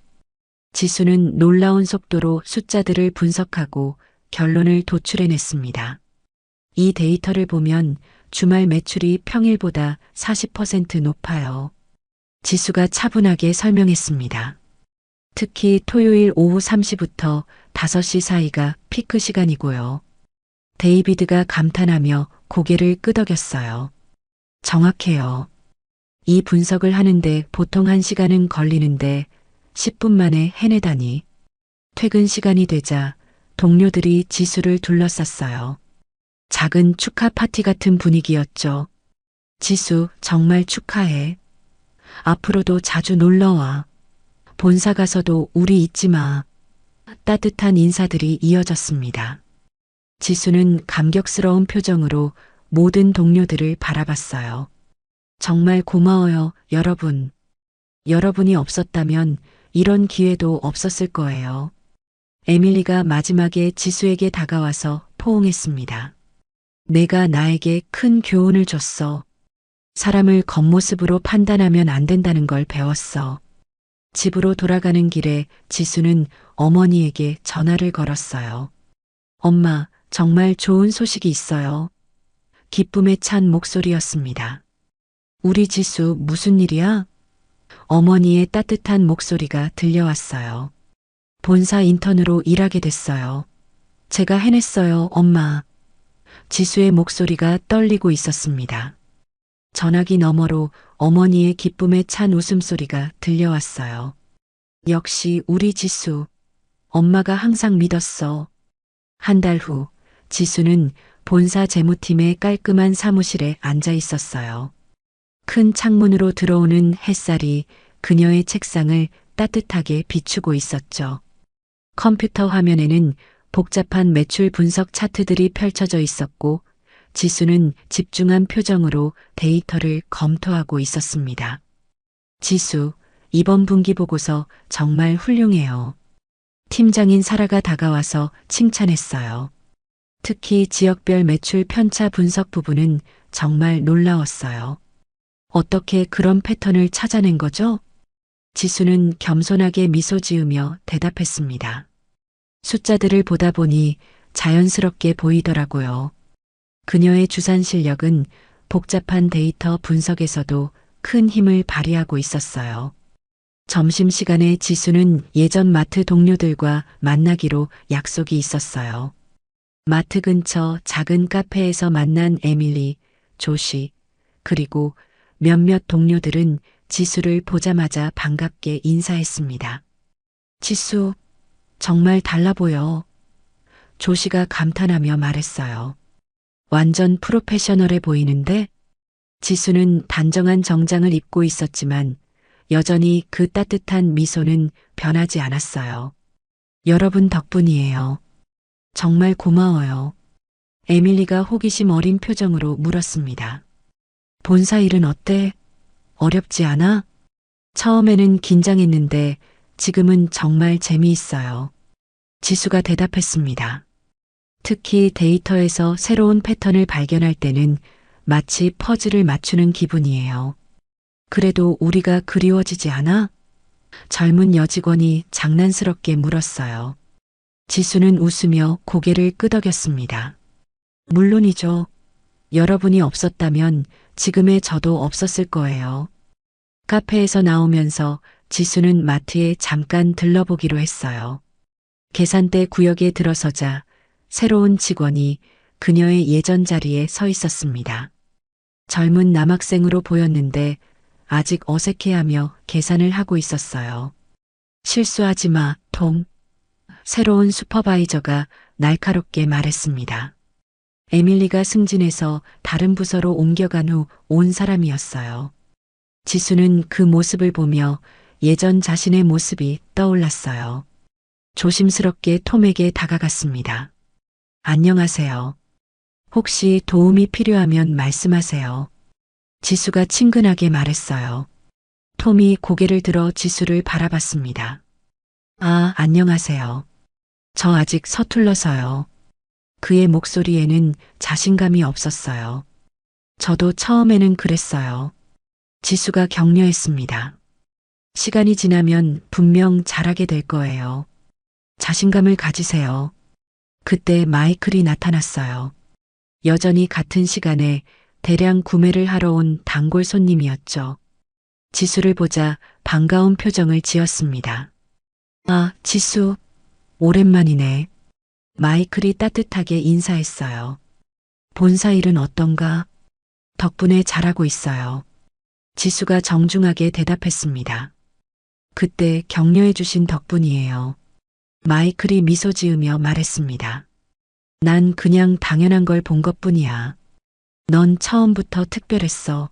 지수는 놀라운 속도로 숫자들을 분석하고 결론을 도출해냈습니다. 이 데이터를 보면 주말 매출이 평일보다 40% 높아요. 지수가 차분하게 설명했습니다. 특히 토요일 오후 3시부터 5시 사이가 피크 시간이고요. 데이비드가 감탄하며 고개를 끄덕였어요. 정확해요. 이 분석을 하는데 보통 1시간은 걸리는데 10분 만에 해내다니. 퇴근 시간이 되자 동료들이 지수를 둘러쌌어요. 작은 축하 파티 같은 분위기였죠. 지수, 정말 축하해. 앞으로도 자주 놀러와. 본사 가서도 우리 잊지 마. 따뜻한 인사들이 이어졌습니다. 지수는 감격스러운 표정으로 모든 동료들을 바라봤어요. 정말 고마워요, 여러분. 여러분이 없었다면 이런 기회도 없었을 거예요. 에밀리가 마지막에 지수에게 다가와서 포옹했습니다. 내가 나에게 큰 교훈을 줬어. 사람을 겉모습으로 판단하면 안 된다는 걸 배웠어. 집으로 돌아가는 길에 지수는 어머니에게 전화를 걸었어요. 엄마, 정말 좋은 소식이 있어요. 기쁨에 찬 목소리였습니다. 우리 지수 무슨 일이야? 어머니의 따뜻한 목소리가 들려왔어요. 본사 인턴으로 일하게 됐어요. 제가 해냈어요, 엄마. 지수의 목소리가 떨리고 있었습니다. 전화기 너머로 어머니의 기쁨에 찬 웃음소리가 들려왔어요. 역시 우리 지수. 엄마가 항상 믿었어. 한 달 후, 지수는 본사 재무팀의 깔끔한 사무실에 앉아 있었어요. 큰 창문으로 들어오는 햇살이 그녀의 책상을 따뜻하게 비추고 있었죠. 컴퓨터 화면에는 복잡한 매출 분석 차트들이 펼쳐져 있었고, 지수는 집중한 표정으로 데이터를 검토하고 있었습니다. 지수, 이번 분기 보고서 정말 훌륭해요. 팀장인 사라가 다가와서 칭찬했어요. 특히 지역별 매출 편차 분석 부분은 정말 놀라웠어요. 어떻게 그런 패턴을 찾아낸 거죠? 지수는 겸손하게 미소 지으며 대답했습니다. 숫자들을 보다 보니 자연스럽게 보이더라고요. 그녀의 주산 실력은 복잡한 데이터 분석에서도 큰 힘을 발휘하고 있었어요. 점심시간에 지수는 예전 마트 동료들과 만나기로 약속이 있었어요. 마트 근처 작은 카페에서 만난 에밀리, 조시, 그리고 몇몇 동료들은 지수를 보자마자 반갑게 인사했습니다. 지수, 정말 달라 보여. 조시가 감탄하며 말했어요. 완전 프로페셔널해 보이는데? 지수는 단정한 정장을 입고 있었지만 여전히 그 따뜻한 미소는 변하지 않았어요. 여러분 덕분이에요. 정말 고마워요. 에밀리가 호기심 어린 표정으로 물었습니다. 본사 일은 어때? 어렵지 않아? 처음에는 긴장했는데 지금은 정말 재미있어요. 지수가 대답했습니다. 특히 데이터에서 새로운 패턴을 발견할 때는 마치 퍼즐을 맞추는 기분이에요. 그래도 우리가 그리워지지 않아? 젊은 여직원이 장난스럽게 물었어요. 지수는 웃으며 고개를 끄덕였습니다. 물론이죠. 여러분이 없었다면 지금의 저도 없었을 거예요. 카페에서 나오면서 지수는 마트에 잠깐 들러보기로 했어요. 계산대 구역에 들어서자 새로운 직원이 그녀의 예전 자리에 서 있었습니다. 젊은 남학생으로 보였는데 아직 어색해하며 계산을 하고 있었어요. 실수하지 마, 톰. 새로운 슈퍼바이저가 날카롭게 말했습니다. 에밀리가 승진해서 다른 부서로 옮겨간 후 온 사람이었어요. 지수는 그 모습을 보며 예전 자신의 모습이 떠올랐어요. 조심스럽게 톰에게 다가갔습니다. 안녕하세요. 혹시 도움이 필요하면 말씀하세요. 지수가 친근하게 말했어요. 톰이 고개를 들어 지수를 바라봤습니다. 아, 안녕하세요. 저 아직 서툴러서요. 그의 목소리에는 자신감이 없었어요. 저도 처음에는 그랬어요. 지수가 격려했습니다. 시간이 지나면 분명 잘하게 될 거예요. 자신감을 가지세요. 그때 마이클이 나타났어요. 여전히 같은 시간에 대량 구매를 하러 온 단골 손님이었죠. 지수를 보자 반가운 표정을 지었습니다. 아, 지수. 오랜만이네. 마이클이 따뜻하게 인사했어요. 본사 일은 어떤가? 덕분에 잘하고 있어요. 지수가 정중하게 대답했습니다. 그때 격려해 주신 덕분이에요. 마이클이 미소 지으며 말했습니다. 난 그냥 당연한 걸 본 것뿐이야. 넌 처음부터 특별했어.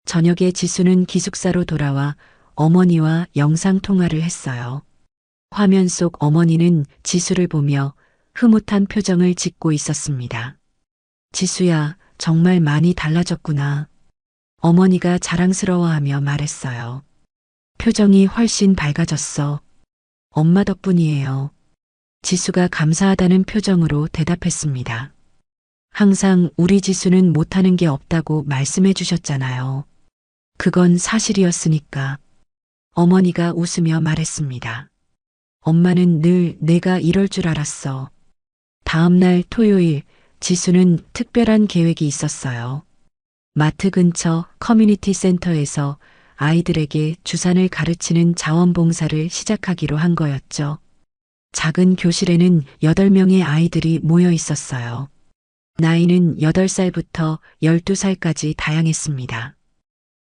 저녁에 지수는 기숙사로 돌아와 어머니와 영상통화를 했어요. 화면 속 어머니는 지수를 보며 흐뭇한 표정을 짓고 있었습니다. 지수야, 정말 많이 달라졌구나. 어머니가 자랑스러워하며 말했어요. 표정이 훨씬 밝아졌어. 엄마 덕분이에요. 지수가 감사하다는 표정으로 대답했습니다. 항상 우리 지수는 못하는 게 없다고 말씀해 주셨잖아요. 그건 사실이었으니까. 어머니가 웃으며 말했습니다. 엄마는 늘 내가 이럴 줄 알았어. 다음 날 토요일, 지수는 특별한 계획이 있었어요. 마트 근처 커뮤니티 센터에서 아이들에게 주산을 가르치는 자원봉사를 시작하기로 한 거였죠. 작은 교실에는 8명의 아이들이 모여 있었어요. 나이는 8살부터 12살까지 다양했습니다.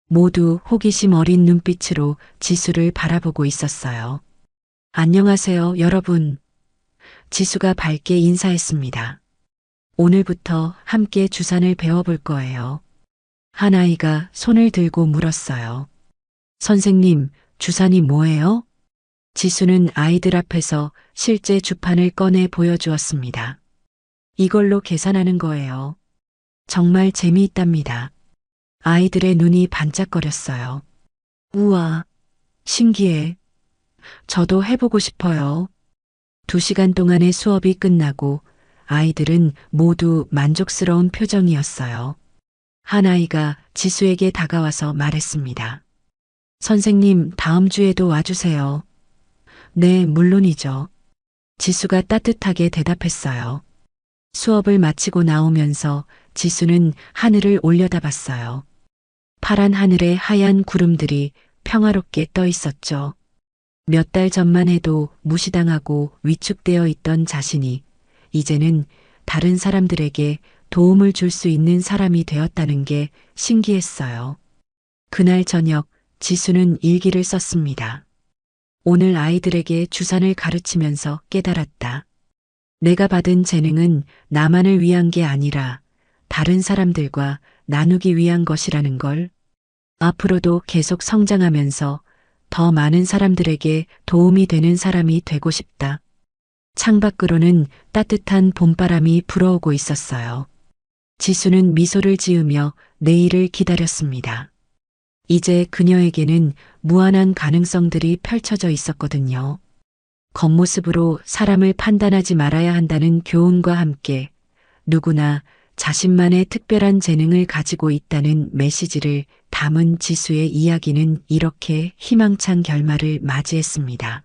모두 호기심 어린 눈빛으로 지수를 바라보고 있었어요. 안녕하세요, 여러분. 지수가 밝게 인사했습니다. 오늘부터 함께 주산을 배워볼 거예요. 한 아이가 손을 들고 물었어요. 선생님, 주산이 뭐예요? 지수는 아이들 앞에서 실제 주판을 꺼내 보여주었습니다. 이걸로 계산하는 거예요. 정말 재미있답니다. 아이들의 눈이 반짝거렸어요. 우와, 신기해. 저도 해보고 싶어요. 2시간 동안의 수업이 끝나고 아이들은 모두 만족스러운 표정이었어요. 한 아이가 지수에게 다가와서 말했습니다. 선생님, 다음 주에도 와주세요. 네, 물론이죠. 지수가 따뜻하게 대답했어요. 수업을 마치고 나오면서 지수는 하늘을 올려다봤어요. 파란 하늘에 하얀 구름들이 평화롭게 떠 있었죠. 몇 달 전만 해도 무시당하고 위축되어 있던 자신이 이제는 다른 사람들에게 도움을 줄 수 있는 사람이 되었다는 게 신기했어요. 그날 저녁 지수는 일기를 썼습니다. 오늘 아이들에게 주산을 가르치면서 깨달았다. 내가 받은 재능은 나만을 위한 게 아니라 다른 사람들과 나누기 위한 것이라는 걸. 앞으로도 계속 성장하면서 더 많은 사람들에게 도움이 되는 사람이 되고 싶다. 창밖으로는 따뜻한 봄바람이 불어오고 있었어요. 지수는 미소를 지으며 내일을 기다렸습니다. 이제 그녀에게는 무한한 가능성들이 펼쳐져 있었거든요. 겉모습으로 사람을 판단하지 말아야 한다는 교훈과 함께 누구나 자신만의 특별한 재능을 가지고 있다는 메시지를 담은 지수의 이야기는 이렇게 희망찬 결말을 맞이했습니다.